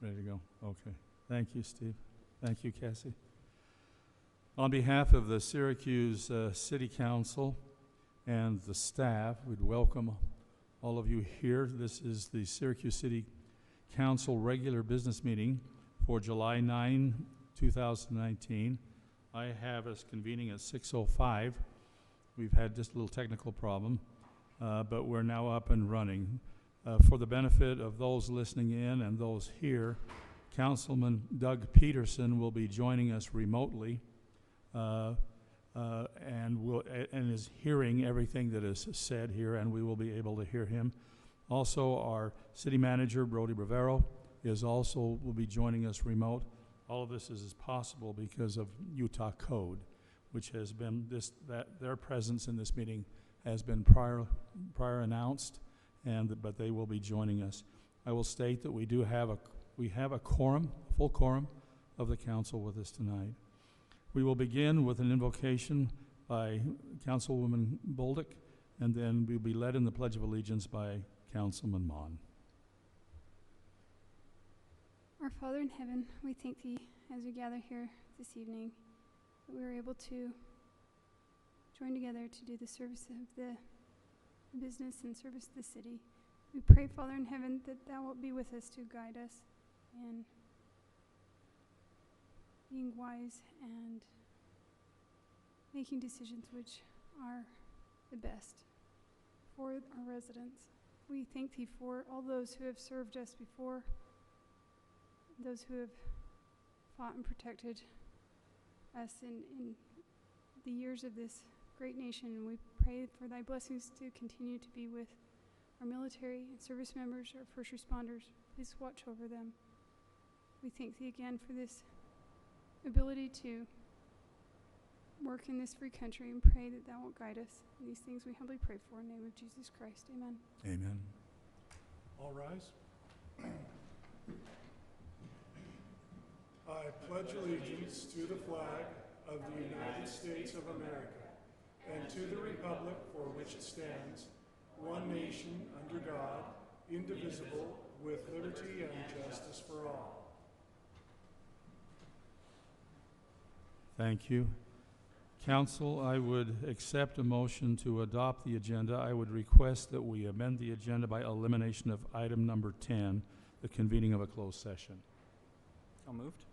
Ready to go? Okay. Thank you, Steve. Thank you, Cassie. On behalf of the Syracuse City Council and the staff, we'd welcome all of you here. This is the Syracuse City Council regular business meeting for July 9, 2019. I have us convening at 6:05. We've had just a little technical problem, but we're now up and running. For the benefit of those listening in and those here, Councilman Doug Peterson will be joining us remotely and is hearing everything that is said here, and we will be able to hear him. Also, our city manager, Brody Bravero, will be joining us remote. All of this is possible because of Utah code, which has been their presence in this meeting has been prior announced. But they will be joining us. I will state that we have a quorum, a full quorum of the council with us tonight. We will begin with an invocation by Councilwoman Bolduc, and then we'll be led in the Pledge of Allegiance by Councilman Mon. Our Father in heaven, we thank Thee as we gather here this evening that we were able to join together to do the service of the business and service of the city. We pray, Father in heaven, that Thou wilt be with us to guide us in being wise and making decisions which are the best for our residents. We thank Thee for all those who have served us before, those who have fought and protected us in the years of this great nation, and we pray for Thy blessings to continue to be with our military and service members, our first responders. Please watch over them. We thank Thee again for this ability to work in this free country, and pray that Thou wilt guide us. And these things we humbly pray for in the name of Jesus Christ. Amen. Amen. All rise. I pledge allegiance to the flag of the United States of America and to the republic for which it stands, one nation, under God, indivisible, with liberty and justice for all. Thank you. Council, I would accept a motion to adopt the agenda. I would request that we amend the agenda by elimination of item number 10, the convening of a closed session. So moved.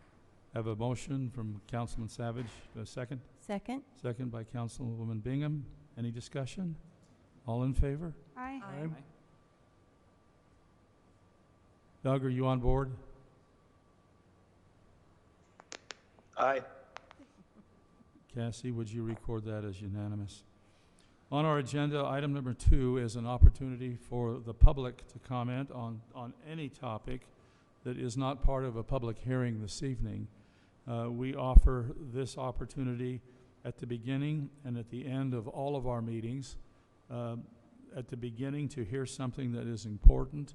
I have a motion from Councilman Savage. A second? Second. Second by Councilwoman Bingham. Any discussion? All in favor? Aye. Aye. Doug, are you on board? Aye. Cassie, would you record that as unanimous? On our agenda, item number 2 is an opportunity for the public to comment on any topic that is not part of a public hearing this evening. We offer this opportunity at the beginning and at the end of all of our meetings. At the beginning, to hear something that is important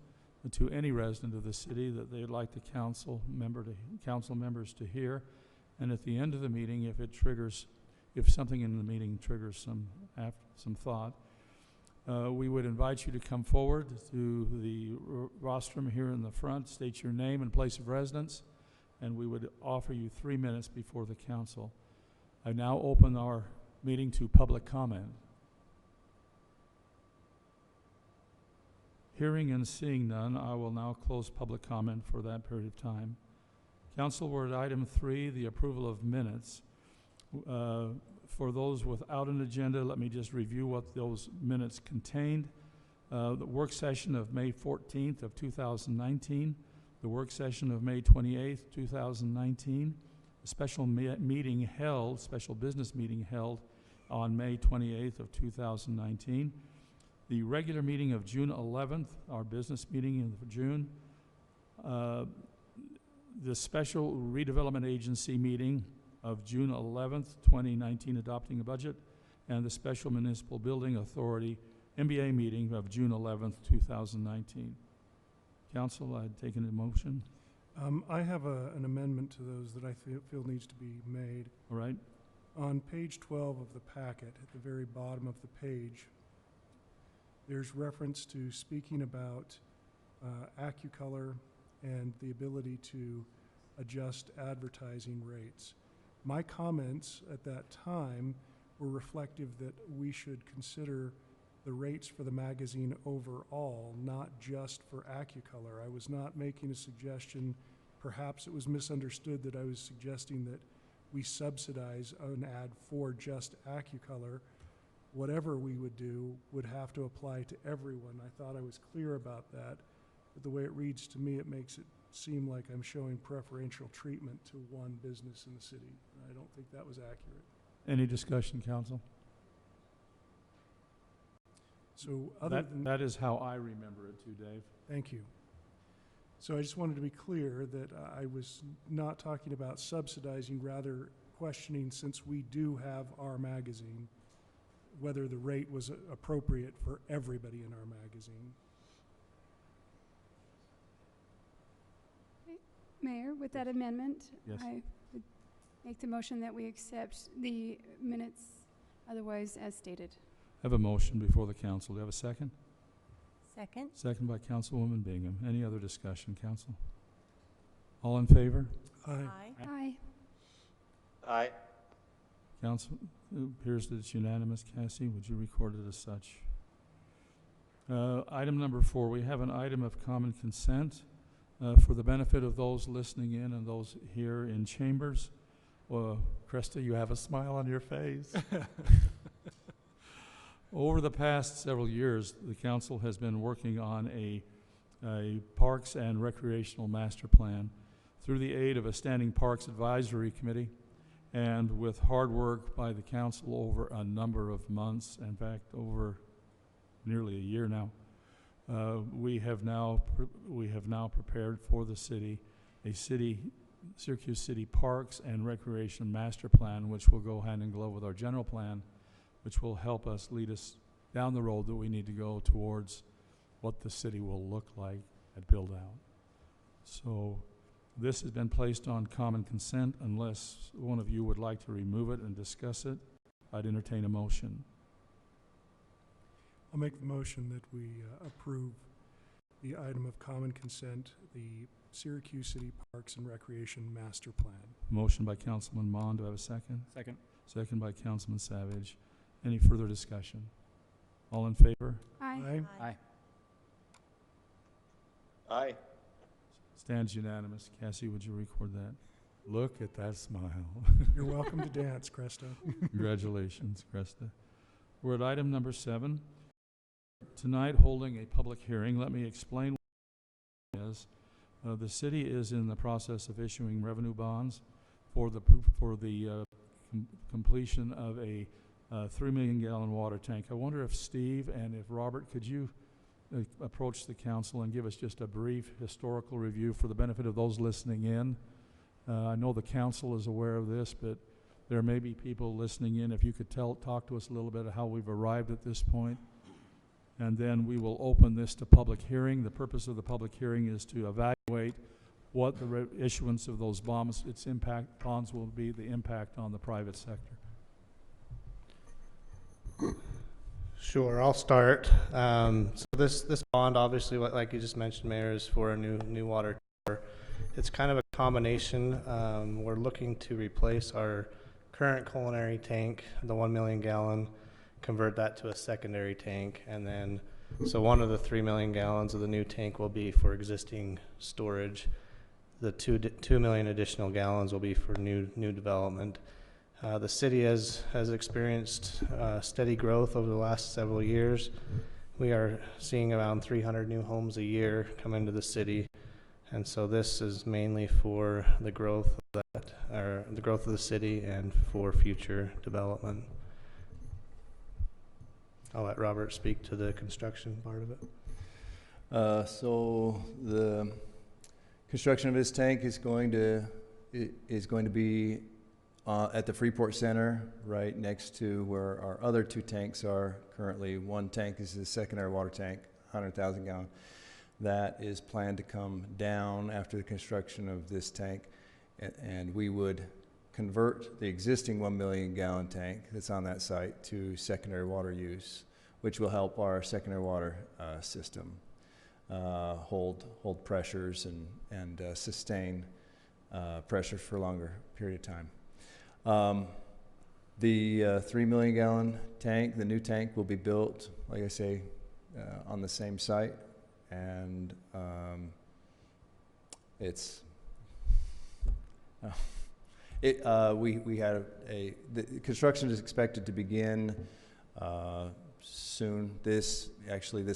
to any resident of the city that they'd like the council members to hear, and at the end of the meeting, if something in the meeting triggers some thought, we would invite you to come forward to the rostrum here in the front, state your name and place of residence, and we would offer you 3 minutes before the council. I now open our meeting to public comment. Hearing and seeing none, I will now close public comment for that period of time. Council, we're at item 3, the approval of minutes. For those without an agenda, let me just review what those minutes contained. The work session of May 14th of 2019, the work session of May 28th, 2019, a special business meeting held on May 28th of 2019, the regular meeting of June 11th, our business meeting in June, the special redevelopment agency meeting of June 11th, 2019, adopting a budget, and the special municipal building authority MBA meeting of June 11th, 2019. Council, I'd taken a motion. I have an amendment to those that I feel needs to be made. All right? On page 12 of the packet, at the very bottom of the page, there's reference to speaking about AccuColor and the ability to adjust advertising rates. My comments at that time were reflective that we should consider the rates for the magazine overall, not just for AccuColor. I was not making a suggestion, perhaps it was misunderstood that I was suggesting that we subsidize an ad for just AccuColor. Whatever we would do would have to apply to everyone. I thought I was clear about that, but the way it reads to me, it makes it seem like I'm showing preferential treatment to one business in the city. I don't think that was accurate. Any discussion, Council? So other than That is how I remember it too, Dave. Thank you. So I just wanted to be clear that I was not talking about subsidizing, rather questioning, since we do have our magazine, whether the rate was appropriate for everybody in our magazine. Mayor, with that amendment, Yes. I would make the motion that we accept the minutes otherwise as stated. I have a motion before the council. Do you have a second? Second. Second by Councilwoman Bingham. Any other discussion, Council? All in favor? Aye. Aye. Aye. Council, it appears that it's unanimous. Cassie, would you record it as such? Item number 4, we have an item of common consent for the benefit of those listening in and those here in chambers. Krista, you have a smile on your face. Over the past several years, the council has been working on a Parks and Recreational Master Plan through the aid of a Standing Parks Advisory Committee and with hard work by the council over a number of months, in fact, over nearly a year now. We have now prepared for the city a Syracuse City Parks and Recreation Master Plan, which will go hand in glove with our general plan, which will help us lead us down the road that we need to go towards what the city will look like at build out. So this has been placed on common consent. Unless one of you would like to remove it and discuss it, I'd entertain a motion. I'll make the motion that we approve the item of common consent, the Syracuse City Parks and Recreation Master Plan. Motion by Councilman Mon. Do I have a second? Second. Second by Councilman Savage. Any further discussion? All in favor? Aye. Aye. Aye. Stands unanimous. Cassie, would you record that? Look at that smile. You're welcome to dance, Krista. Congratulations, Krista. We're at item number 7. Tonight, holding a public hearing. Let me explain what it is. The city is in the process of issuing revenue bonds for the completion of a 3 million gallon water tank. I wonder if Steve and if Robert, could you approach the council and give us just a brief historical review for the benefit of those listening in? I know the council is aware of this, but there may be people listening in. If you could talk to us a little bit of how we've arrived at this point. And then we will open this to public hearing. The purpose of the public hearing is to evaluate what the issuance of those bonds will be, the impact on the private sector. Sure, I'll start. So this bond, obviously, like you just mentioned, Mayor, is for a new water tower. It's kind of a combination. We're looking to replace our current culinary tank, the 1 million gallon, convert that to a secondary tank, and then so one of the 3 million gallons of the new tank will be for existing storage. The 2 million additional gallons will be for new development. The city has experienced steady growth over the last several years. We are seeing around 300 new homes a year come into the city, and so this is mainly for the growth of the growth of the city and for future development. I'll let Robert speak to the construction part of it. So the construction of this tank is going to be at the Freeport Center, right next to where our other 2 tanks are currently. One tank is the secondary water tank, 100,000 gallon. that is planned to come down after the construction of this tank, and we would convert the existing 1 million gallon tank that's on that site to secondary water use, which will help our secondary water system hold pressures and sustain pressure for a longer period of time. The 3 million gallon tank, the new tank, will be built, like I say, on the same site, and the construction is expected to begin soon. This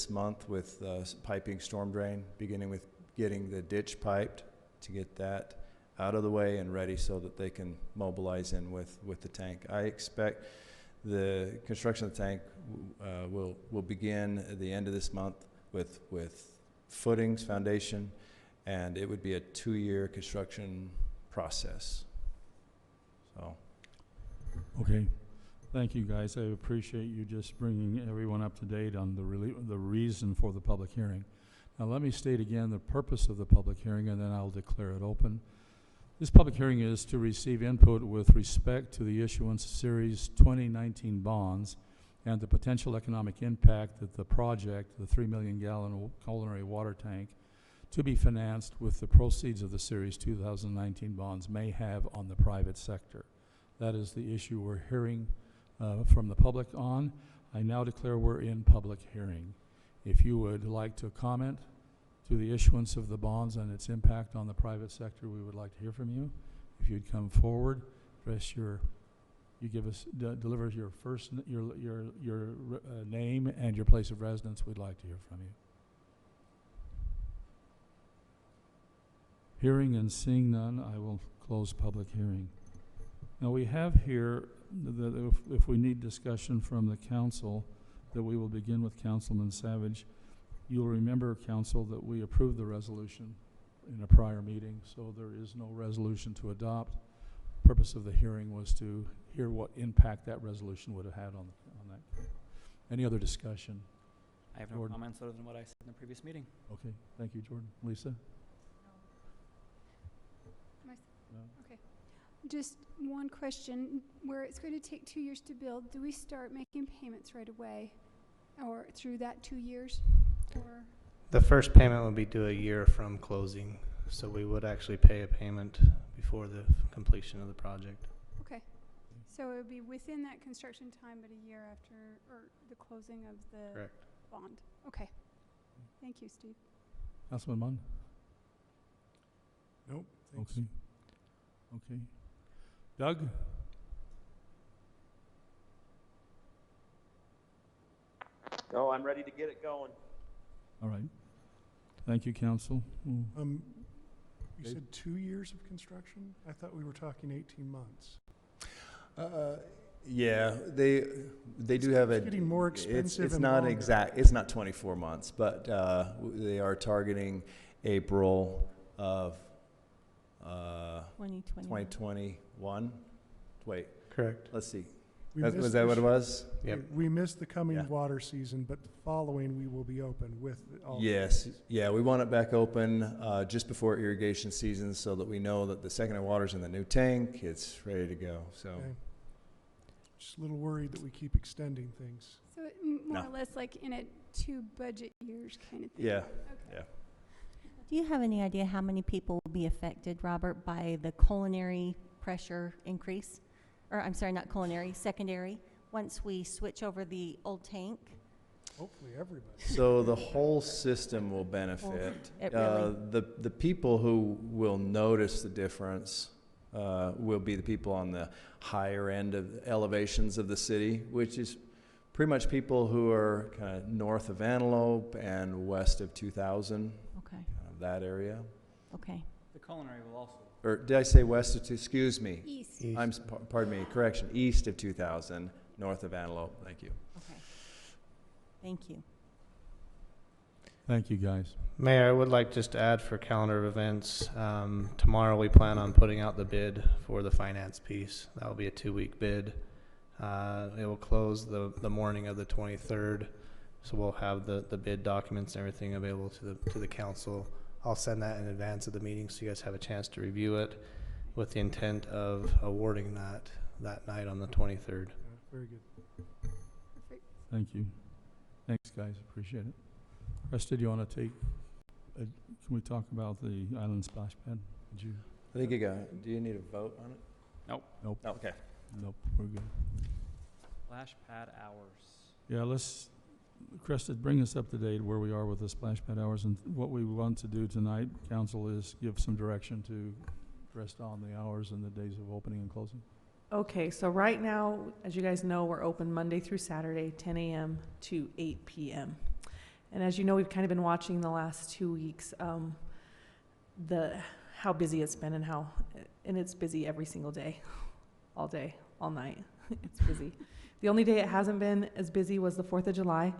month with piping storm drain, beginning with getting the ditch piped to get that out of the way and ready so that they can mobilize in with the tank. I expect the construction of the tank will begin at the end of this month with footings, foundation, and it would be a 2-year construction process. So. Okay. Thank you, guys. I appreciate you just bringing everyone up to date on the reason for the public hearing. Now, let me state again the purpose of the public hearing, and then I'll declare it open. This public hearing is to receive input with respect to the issuance of Series 2019 bonds and the potential economic impact that the project, the 3 million gallon culinary water tank, to be financed with the proceeds of the Series 2019 bonds may have on the private sector. That is the issue we're hearing from the public on. I now declare we're in public hearing. If you would like to comment to the issuance of the bonds and its impact on the private sector, we would like to hear from you. If you'd come forward, deliver your first, your name and your place of residence, we'd like to hear from you. Hearing and seeing none, I will close public hearing. Now we have here, if we need discussion from the council, that we will begin with Councilman Savage. You'll remember, council, that we approved the resolution in a prior meeting, so there is no resolution to adopt. The purpose of the hearing was to hear what impact that resolution would have had on that. Any other discussion? I have no Jordan? comments other than what I said in the previous meeting. Okay, thank you, Jordan. Lisa? No. Okay. Just one question. Where it's going to take 2 years to build, do we start making payments right away or through that 2 years? Or The first payment would be due a year from closing, so we would actually pay a payment before the completion of the project. okay. So it would be within that construction time, but a year after or the closing of the Correct. bond. Okay. Thank you, Steve. Councilman Munn? Nope, thanks. Okay. Okay. Doug? No, I'm ready to get it going. All right. Thank you, council. You Dave? said 2 years of construction? I thought we were talking 18 months. Yeah, they do have It's getting more expensive it's and not longer. exact. It's not 24 months, but they are targeting April of 2021. Wait, Correct. let's see. We Was missed that the what it sh- was? Yep. We missed the coming Yeah. water season, but the following we will be open with all. Yes, yeah, we want it back open just before irrigation season so that we know that the secondary water's in the new tank, it's ready to go, so. Okay. Just a little worried that we keep extending things. So more No. or less like in a 2 budget years kind of thing. Yeah, Okay. yeah. Do you have any idea how many people will be affected, Robert, by the culinary pressure increase? Or, I'm sorry, not culinary, secondary, once we switch over the old tank? Hopefully everybody. So the whole system will benefit. It really- The people who will notice the difference will be the people on the higher end of elevations of the city, which is pretty much people who are kind of north of Antelope and west of 2000, Okay, that area. okay. The culinary will also. Or did I say west of, excuse me, East. pardon me, correction, east of 2000, north of Antelope, thank you. Okay. Thank you. Thank you, guys. Mayor, I would like just to add for calendar of events, tomorrow we plan on putting out the bid for the finance piece. That will be a 2-week bid. It will close the morning of the 23rd. So we'll have the bid documents and everything available to the council. I'll send that in advance of the meeting so you guys have a chance to review it with the intent of awarding that night on the 23rd. Very good. Perfect. Thank you. Thanks, guys. Appreciate it. Rest, do you want to take, can we talk about the island splash pad? Did you? I think do you need a vote on it? Nope. Oh, okay. Nope, we're good. Splash pad hours. Yeah, Cresta, bring us up to date where we are with the splash pad hours, and what we want to do tonight, council, is give some direction to Cresta on the hours and the days of opening and closing. Okay, so right now, as you guys know, we're open Monday through Saturday, 10 a.m. to 8 p.m. And as you know, we've kind of been watching the last 2 weeks, how busy it's been and it's busy every single day, all night. It's busy. The only day it hasn't been as busy was the 4th of July,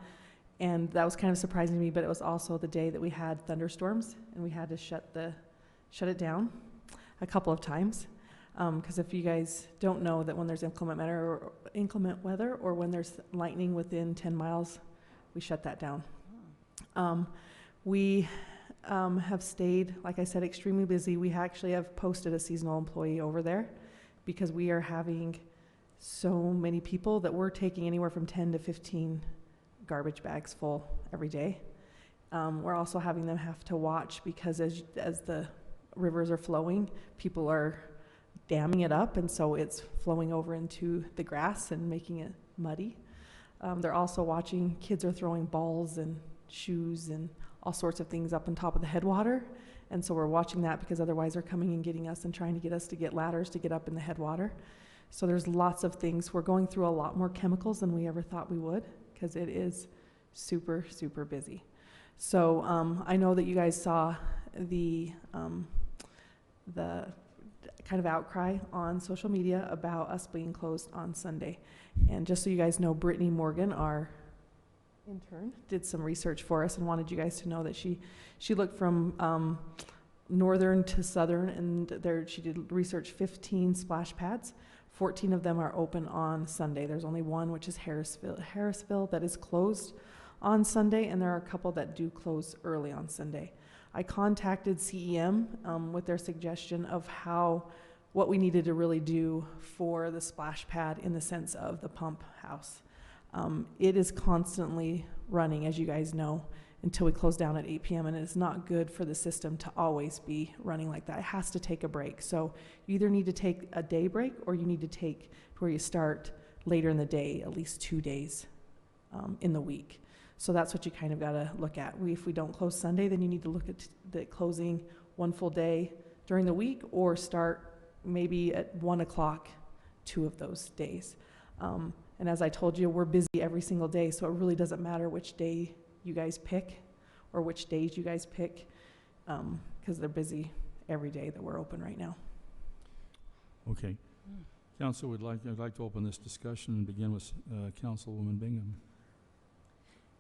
and that was kind of surprising to me, but it was also the day that we had thunderstorms, and we had to shut it down a couple of times. Because if you guys don't know that when there's inclement weather or when there's lightning within 10 miles, we shut that down. We have stayed, like I said, extremely busy. We actually have posted a seasonal employee over there because we are having so many people that we're taking anywhere from 10 to 15 garbage bags full every day. We're also having them have to watch because as the rivers are flowing, people are damming it up, and so it's flowing over into the grass and making it muddy. They're also watching, kids are throwing balls and shoes and all sorts of things up on top of the headwater, and so we're watching that because otherwise they're coming and getting us and trying to get us to get ladders to get up in the headwater. So there's lots of things. We're going through a lot more chemicals than we ever thought we would because it is super, super busy. So I know that you guys saw the kind of outcry on social media about us being closed on Sunday. And just so you guys know, Brittany Morgan, our intern, did some research for us and wanted you guys to know that she looked from northern to southern, and she did research 15 splash pads. 14 of them are open on Sunday. There's only one, which is Harrisville, that is closed on Sunday, and there are a couple that do close early on Sunday. I contacted CEM with their suggestion of what we needed to really do for the splash pad in the sense of the pump house. It is constantly running, as you guys know, until we close down at 8 p.m. and it's not good for the system to always be running like that. It has to take a break. So you either need to take a day break or you need to take to where you start later in the day, at least 2 days in the week. So that's what you kind of got to look at. If we don't close Sunday, then you need to look at the closing one full day during the week or start maybe at 1 o'clock 2 of those days. And as I told you, we're busy every single day, so it really doesn't matter which day you guys pick or which days you guys pick because they're busy every day that we're open right now. Okay. Council, I'd like to open this discussion and begin with Councilwoman Bingham.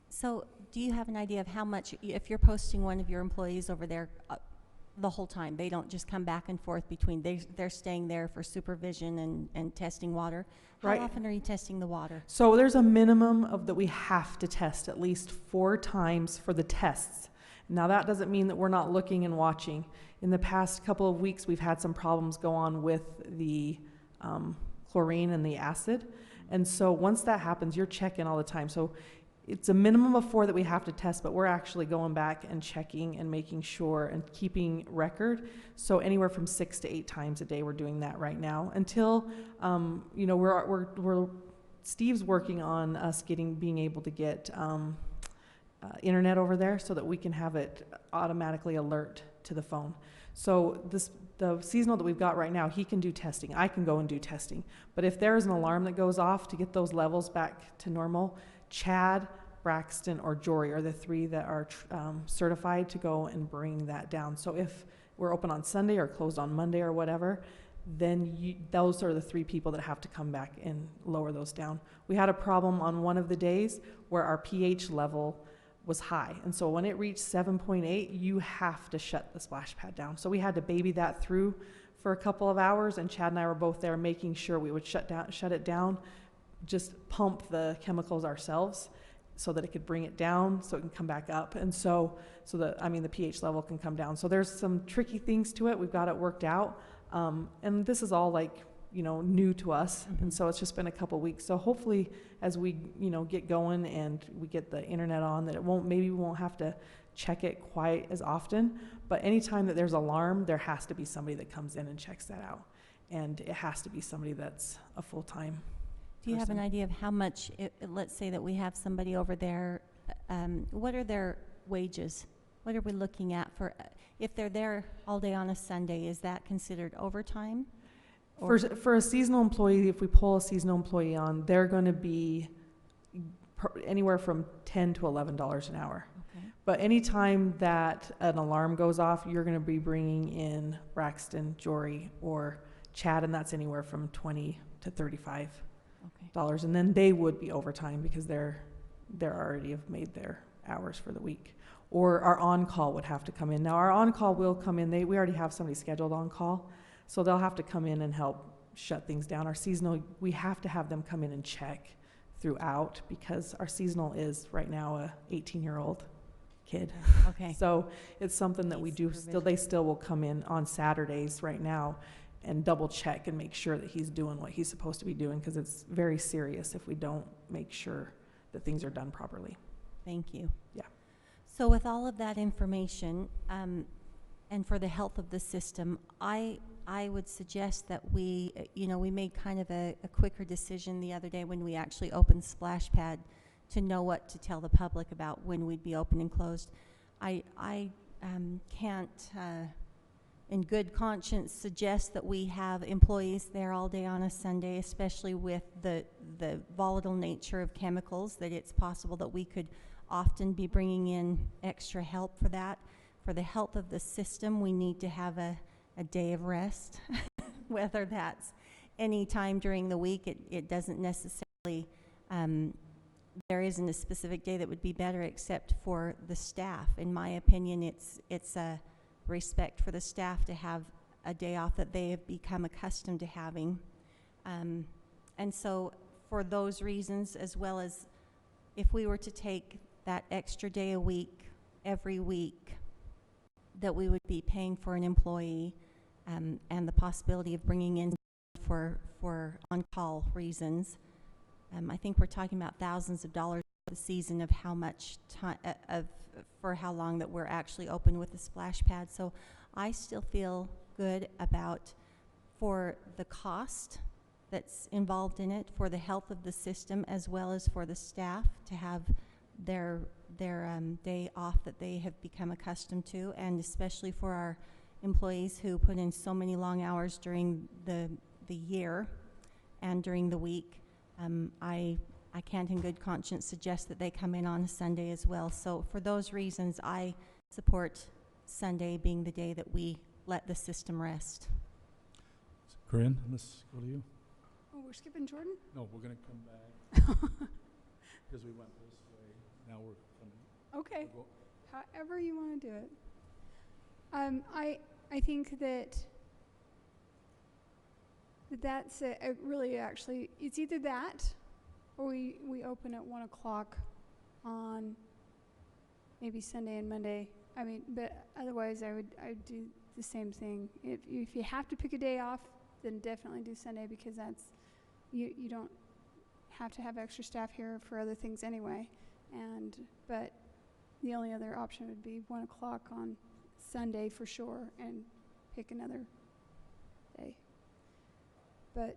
So do you have an idea of how much, if you're posting one of your employees over there the whole time, they don't just come back and forth between, they're staying there for supervision and testing water? How Right. often are you testing the water? So there's a minimum of that we have to test at least 4 times for the tests. Now that doesn't mean that we're not looking and watching. In the past couple of weeks, we've had some problems go on with the chlorine and the acid. And so once that happens, you're checking all the time. So it's a minimum of 4 that we have to test, but we're actually going back and checking and making sure and keeping record. So anywhere from 6 to 8 times a day, we're doing that right now until, Steve's working on us being able to get internet over there so that we can have it automatically alert to the phone. So the seasonal that we've got right now, he can do testing. I can go and do testing. But if there is an alarm that goes off to get those levels back to normal, Chad, Braxton, or Jory are the 3 that are certified to go and bring that down. So if we're open on Sunday or closed on Monday or whatever, then those are the 3 people that have to come back and lower those down. We had a problem on one of the days where our pH level was high. And so when it reached 7.8, you have to shut the splash pad down. So we had to baby that through for a couple of hours, and Chad and I were both there making sure we would shut it down, just pump the chemicals ourselves so that it could bring it down, so it can come back up, and so that, I mean, the pH level can come down. So there's some tricky things to it. We've got it worked out, and this is all like, you know, new to us, and so it's just been a couple weeks. So hopefully, as we, you know, get going and we get the internet on, that maybe we won't have to check it quite as often. But anytime that there's alarm, there has to be somebody that comes in and checks that out, and it has to be somebody that's a full-time. Do you have an idea of how much, let's say that we have somebody over there, what are their wages? What are we looking at for, if they're there all day on a Sunday, is that considered overtime? For a seasonal employee, if we pull a seasonal employee on, they're going to be anywhere from $10 to $11 an hour. Okay. But anytime that an alarm goes off, you're going to be bringing in Braxton, Jory, or Chad, and that's anywhere from $20 to $35. Okay. And then they would be overtime because they're already have made their hours for the week. Or our on-call would have to come in. Now our on-call will come in. We already have somebody scheduled on call, so they'll have to come in and help shut things down. Our seasonal, we have to have them come in and check throughout, because our seasonal is right now a 18-year-old kid. Okay. So it's something that we do still. They still will come in on Saturdays right now and double check and make sure that he's doing what he's supposed to be doing, because it's very serious if we don't make sure that things are done properly. Thank you. Yeah. So with all of that information, and for the health of the system, I would suggest that we, you know, we made kind of a quicker decision the other day when we actually opened Splash Pad to know what to tell the public about when we'd be open and closed. I can't, in good conscience, suggest that we have employees there all day on a Sunday, especially with the volatile nature of chemicals, that it's possible that we could often be bringing in extra help for that. For the health of the system, we need to have a day of rest, whether that's any time during the week. It doesn't necessarily, there isn't a specific day that would be better except for the staff. In my opinion, it's a respect for the staff to have a day off that they have become accustomed to having. And so for those reasons, as well as if we were to take that extra day a week, every week, that we would be paying for an employee, and the possibility of bringing in for on-call reasons. I think we're talking about thousands of dollars a season of how much time, for how long that we're actually open with the Splash Pad. So I still feel good about, for the cost that's involved in it, for the health of the system, as well as for the staff to have their day off that they have become accustomed to, and especially for our employees who put in so many long hours during the year and during the week. I can't in good conscience suggest that they come in on a Sunday as well. So for those reasons, I support Sunday being the day that we let the system rest. Corinne, let's go to you. Oh, we're skipping Jordan? No, we're going to come back because we went this way. Now we're coming. Okay. However you want to do it. I think that's really actually, it's either that or we open at 1 o'clock on maybe Sunday and Monday. I mean, but otherwise I would do the same thing. If you have to pick a day off, then definitely do Sunday, because that's, you don't have to have extra staff here for other things anyway. But the only other option would be 1 o'clock on Sunday for sure, and pick another day. But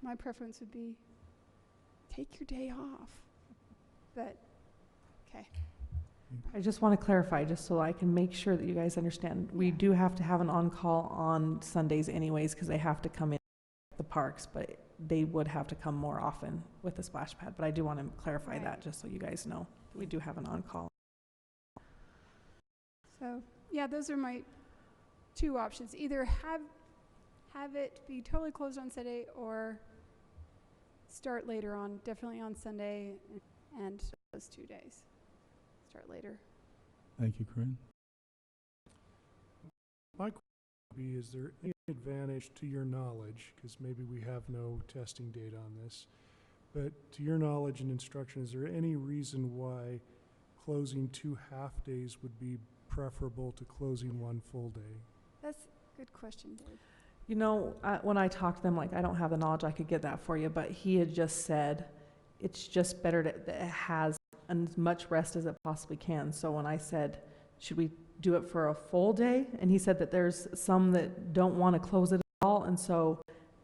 my preference would be take your day off. But, okay. I just want to clarify, just so I can make sure that you guys understand. We do have to have an on-call on Sundays anyways, because they have to come in the parks, but they would have to come more often with the Splash Pad. But I do want to clarify that, just so you guys know. We do have an on-call. So, yeah, those are my two options. Either have it be totally closed on Sunday, or start later on, definitely on Sunday, and those 2 days. Start later. Thank you, Corinne. My question would be, is there any advantage to your knowledge, because maybe we have no testing data on this, But to your knowledge and instruction, is there any reason why closing 2 half-days would be preferable to closing 1 full day? That's a good question, Dave. You know, when I talked to them, like, I don't have the knowledge, I could get that for you, but he had just said it's just better that it has as much rest as it possibly can. So when I said, should we do it for a full day? And he said that there's some that don't want to close it at all, and so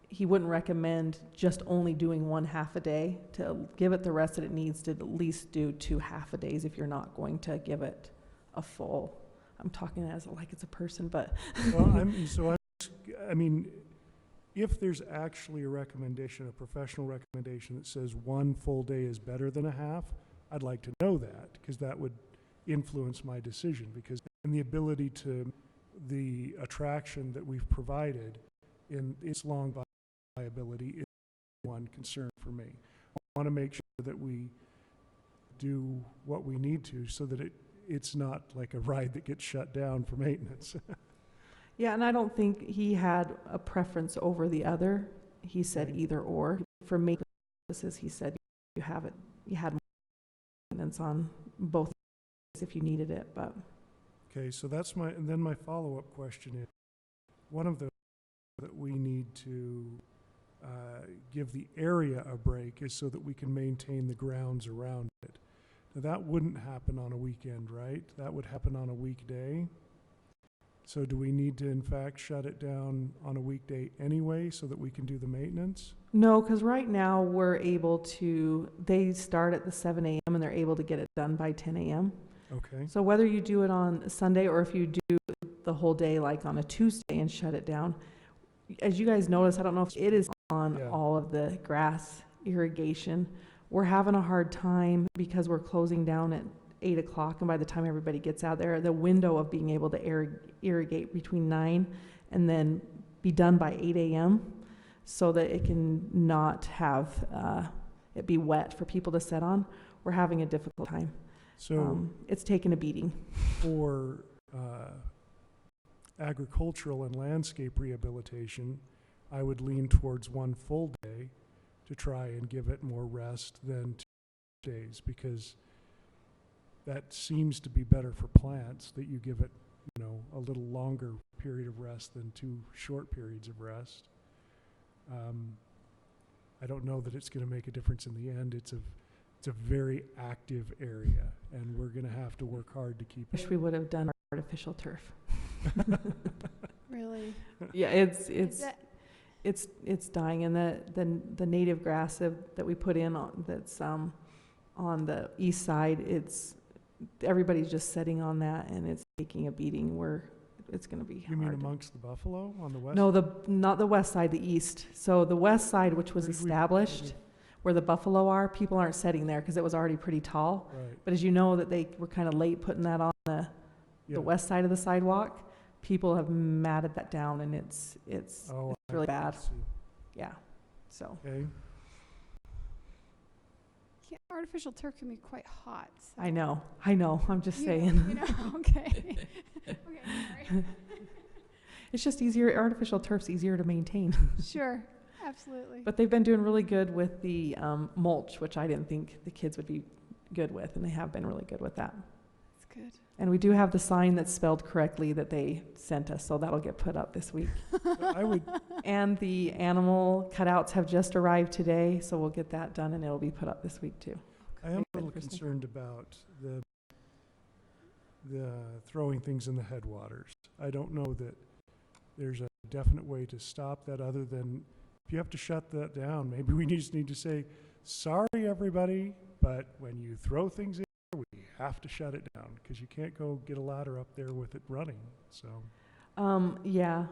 he wouldn't recommend just only doing 1 half a day. To give it the rest that it needs, to at least do 2 half a days if you're not going to give it a full. I'm talking as like it's a person, but Well, I mean, if there's actually a recommendation, a professional recommendation that says 1 full day is better than a half, I'd like to know that, because that would influence my decision, because and the ability to, the attraction that we've provided in its long viability is one concern for me. I want to make sure that we do what we need to so that it's not like a ride that gets shut down for maintenance. yeah, and I don't think he had a preference over the other. He said either or. For maintenance purposes, he said you had maintenance on both if you needed it, but. Okay, so that's and then my follow-up question is, one of the that we need to give the area a break is so that we can maintain the grounds around it. Now, that wouldn't happen on a weekend, right? That would happen on a weekday. So do we need to, in fact, shut it down on a weekday anyway so that we can do the maintenance? No, because right now we're able to, they start at the 7 a.m. and they're able to get it done by 10 a.m. Okay. So whether you do it on Sunday or if you do the whole day like on a Tuesday and shut it down, as you guys notice, I don't know if it is on all of the grass irrigation. We're having a hard time because we're closing down at 8 o'clock, and by the time everybody gets out there, the window of being able to irrigate between 9 and then be done by 8 a.m. so that it can not have it be wet for people to sit on. We're having a difficult time. So it's taken a beating. For agricultural and landscape rehabilitation, I would lean towards 1 full day to try and give it more rest than 2 days, because that seems to be better for plants, that you give it, you know, a little longer period of rest than 2 short periods of rest. I don't know that it's going to make a difference in the end. It's a very active area, and we're going to have to work hard to keep it. Wish we would have done artificial turf. Really? Yeah, it's dying, and the native grass that we put in that's on the east side, everybody's just sitting on that, and it's taking a beating. It's going to be hard. You mean amongst the buffalo on the west? No, not the west side, the east. So the west side, which was established, where the buffalo are, people aren't sitting there because it was already pretty tall. Right. But as you know, that they were kind of late putting that on the west side of the sidewalk. People have matted that down, and it's really bad. Yeah. So. Okay. Yeah, artificial turf can be quite hot. So. I know. I'm just saying. You know, okay. Okay, sorry. It's just easier. Artificial turf's easier to maintain. Sure, absolutely. But they've been doing really good with the mulch, which I didn't think the kids would be good with, and they have been really good with that. That's good. And we do have the sign that's spelled correctly that they sent us, so that'll get put up this week. And the animal cutouts have just arrived today, so we'll get that done, and it'll be put up this week too. I am a little concerned about the throwing things in the headwaters. I don't know that there's a definite way to stop that, other than if you have to shut that down, maybe we just need to say, sorry everybody, but when you throw things in there, we have to shut it down, because you can't go get a ladder up there with it running. So yeah,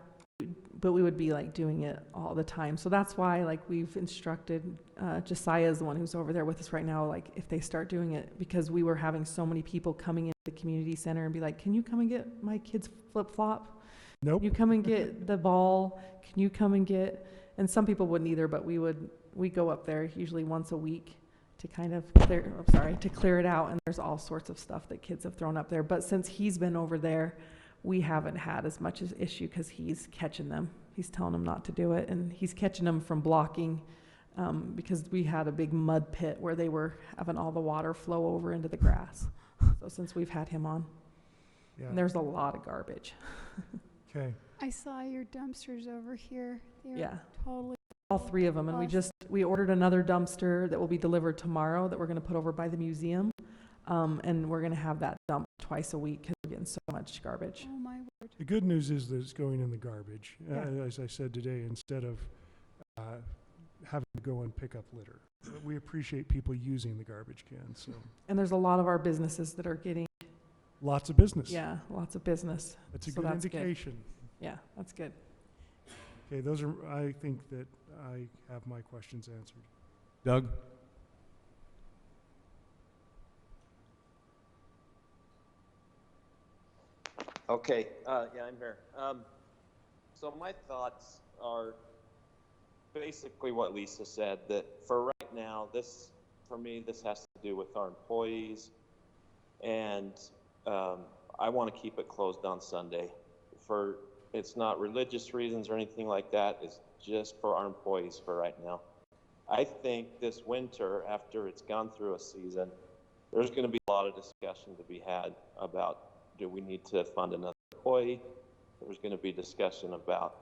but we would be like doing it all the time. So that's why, like, we've instructed, Josiah is the one who's over there with us right now, like, if they start doing it, because we were having so many people coming into the community center and be like, can you come and get my kid's flip-flop? Nope. Can you come and get the ball? Can you come and get, and some people wouldn't either, but we go up there usually once a week to kind of clear it out, and there's all sorts of stuff that kids have thrown up there. But since he's been over there, we haven't had as much as issue, because he's catching them. He's telling them not to do it, and he's catching them from blocking because we had a big mud pit where they were having all the water flow over into the grass. So since we've had him on, Yeah. and there's a lot of garbage. Okay. I saw your dumpsters over here. They're Yeah. totally, All three of them, and we ordered another dumpster that will be delivered tomorrow that we're gonna put over by the museum. And we're gonna have that dumped twice a week because we're getting so much garbage. oh my word. The good news is that it's going in the garbage, Yeah. as I said today, instead of having to go and pick up litter. But we appreciate people using the garbage can, so And there's a lot of our businesses that are getting, lots of business. yeah, lots of business. That's a So good that's good. indication. Yeah, that's good. Okay, those are, I think that I have my questions answered. Doug? Okay, yeah, I'm here. So my thoughts are basically what Lisa said, that for right now, for me, this has to do with our employees, and I want to keep it closed on Sunday. It's not religious reasons or anything like that, it's just for our employees for right now. I think this winter, after it's gone through a season, there's going to be a lot of discussion to be had about, do we need to fund another employee? There's going to be discussion about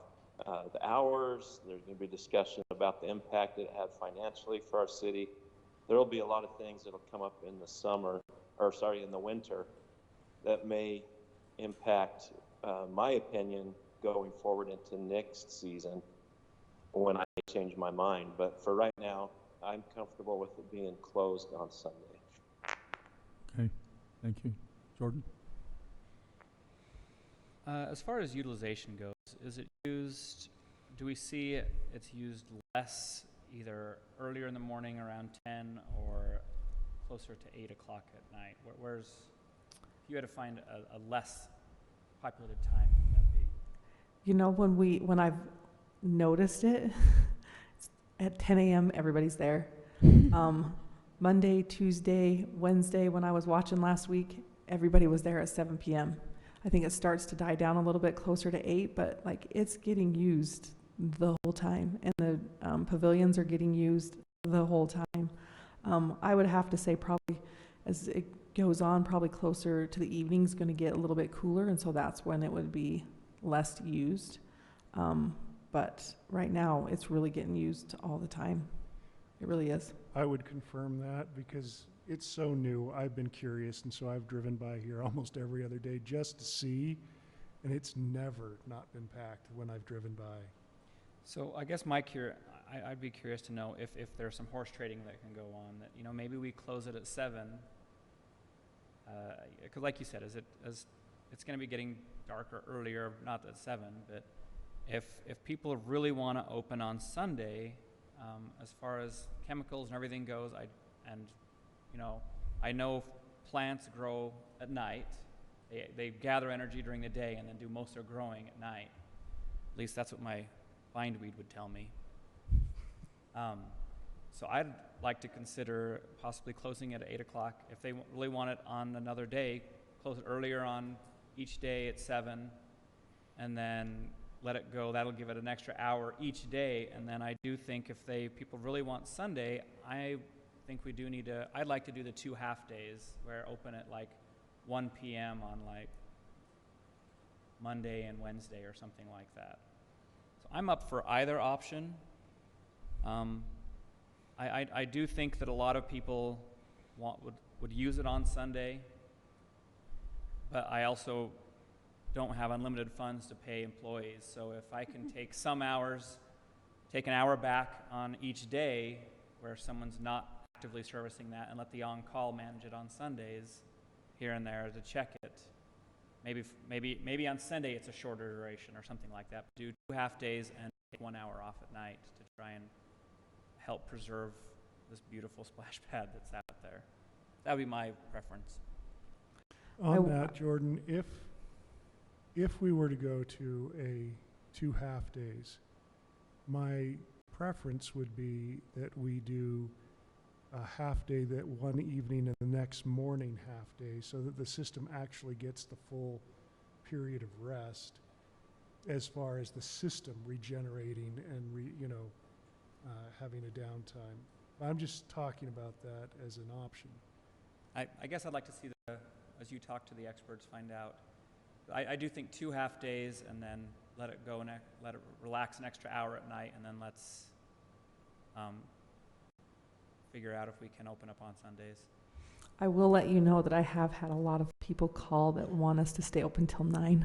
the hours. There's going to be discussion about the impact it had financially for our city. There will be a lot of things that will come up in the winter that may impact my opinion going forward into next season when I change my mind. But for right now, I'm comfortable with it being closed on Sunday. Okay, thank you. Jordan? As far as utilization goes, is it used, do we see it's used less either earlier in the morning around 10 or closer to 8 o'clock at night? Where's, if you had to find a less populated time, would that be? You know, when I've noticed it, at 10 a.m. everybody's there. Monday, Tuesday, Wednesday, when I was watching last week, everybody was there at 7 p.m. I think it starts to die down a little bit closer to 8, but like it's getting used the whole time, and the pavilions are getting used the whole time. I would have to say probably as it goes on, probably closer to the evening is going to get a little bit cooler, and so that's when it would be less used. But right now, it's really getting used all the time. It really is. I would confirm that because it's so new. I've been curious, and so I've driven by here almost every other day just to see, and it's never not been packed when I've driven by. So I guess I'd be curious to know if there's some horse trading that can go on, that, you know, maybe we close it at 7, because like you said, it's going to be getting darker earlier, not at 7, but if people really want to open on Sunday, as far as chemicals and everything goes, I know plants grow at night. They gather energy during the day and then do most of their growing at night. At least that's what my bindweed would tell me. So I'd like to consider possibly closing it at 8 o'clock. If they really want it on another day, close it earlier on each day at 7, and then let it go. That'll give it an extra hour each day. And then I do think if people really want Sunday, I think we do need to, I'd like to do the 2 half days where open at like 1 p.m. on like Monday and Wednesday or something like that. So I'm up for either option. I do think that a lot of people would use it on Sunday, but I also don't have unlimited funds to pay employees. So if I can take some hours, take an hour back on each day where someone's not actively servicing that, and let the on-call manage it on Sundays here and there to check it. Maybe on Sunday it's a shorter duration or something like that. Do 2 half days and take 1 hour off at night to try and help preserve this beautiful splash pad that's out there. That would be my preference. On that, Jordan, if we were to go to a 2 half days, my preference would be that we do a half day that one evening and the next morning half day, so that the system actually gets the full period of rest as far as the system regenerating and having a downtime. I'm just talking about that as an option. I guess I'd like to see as you talk to the experts, find out. I do think 2 half days and then let it go and let it relax an extra hour at night, and then let's figure out if we can open up on Sundays. I will let you know that I have had a lot of people call that want us to stay open till 9.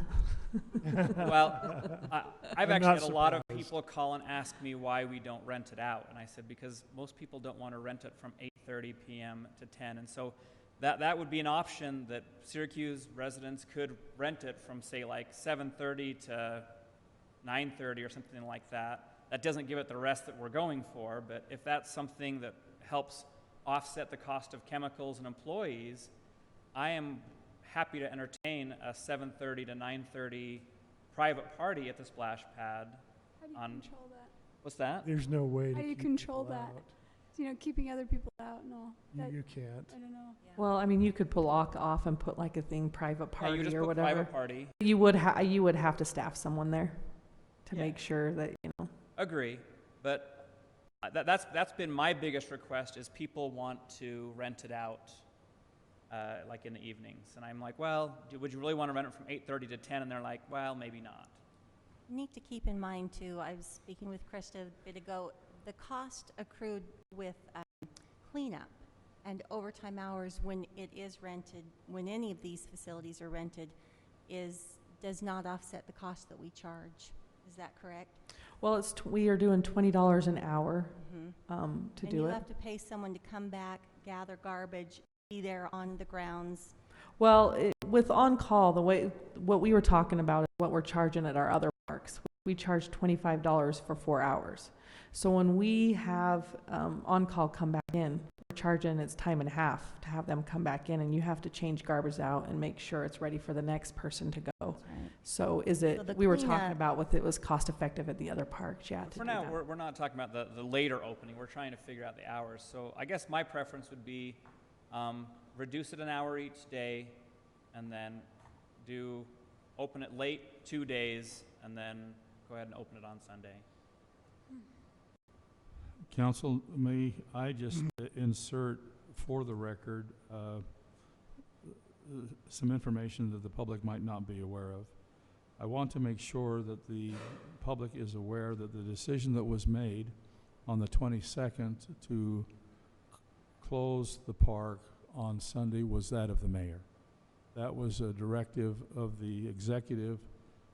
Well, I've I'm actually not had a lot of surprised. people call and ask me why we don't rent it out, and I said because most people don't want to rent it from 8:30 p.m. to 10, and so that would be an option that Syracuse residents could rent it from, say, like 7:30 to 9:30 or something like that. That doesn't give it the rest that we're going for, but if that's something that helps offset the cost of chemicals and employees, I am happy to entertain a 7:30 to 9:30 private party at the splash pad. How do you On- control that? What's that? There's no way to How do you keep control people that? out. You know, keeping other people out and all. That, You can't. I don't know. Well, I mean, you could block off and put like a thing, private Yeah, party you just or put whatever. private party. You would have to staff someone there to Yeah. make sure that, you know. Agree, but that's been my biggest request is people want to rent it out like in the evenings, and I'm like, well, would you really want to rent it from 8:30 to 10? And they're like, well, maybe not. Need to keep in mind too, I was speaking with Krista a bit ago, the cost accrued with cleanup and overtime hours when it is rented, when any of these facilities are rented, does not offset the cost that we charge. Is that correct? Well, we are doing $20 an hour to And do you it. have to pay someone to come back, gather garbage, be there on the grounds. Well, with on-call, what we were talking about is what we're charging at our other parks. We charge $25 for 4 hours. So when we have on-call come back in, we're charging it's time and a half to have them come back in, and you have to change garbage out and make sure it's ready for the next person to go. That's right. So the we were talking cleanup- about what it was cost effective at the other parks, yeah, to For do now, that. we're not talking about the later opening. We're trying to figure out the hours. So I guess my preference would be reduce it an hour each day, and then open it late 2 days, and then go ahead and open it on Sunday. Council, may I just insert for the record some information that the public might not be aware of. I want to make sure that the public is aware that the decision that was made on the 22nd to close the park on Sunday was that of the mayor. That was a directive of the executive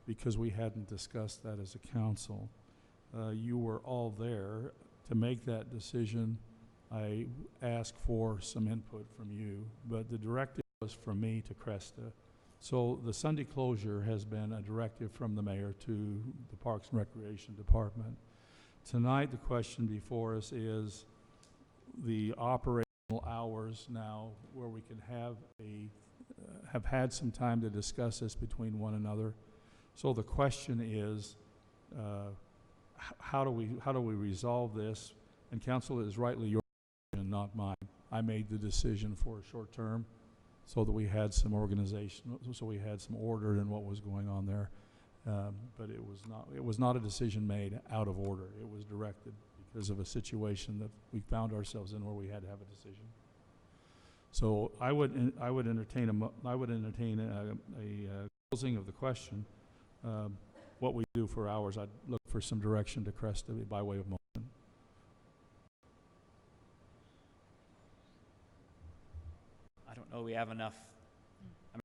because we hadn't discussed that as a council. You were all there. To make that decision, I asked for some input from you, but the directive was from me to Cresta. So the Sunday closure has been a directive from the mayor to the Parks and Recreation Department. Tonight, the question before us is the operational hours now where we can have had some time to discuss this between one another. So the question is, how do we resolve this? And council, it is rightly your decision, not mine. I made the decision for a short term so that we had some organization, so we had some order in what was going on there. But it was not a decision made out of order. It was directed because of a situation that we found ourselves in where we had to have a decision. So I would entertain a closing of the question. What we do for hours, I'd look for some direction to Cresta by way of motion. I don't know we have enough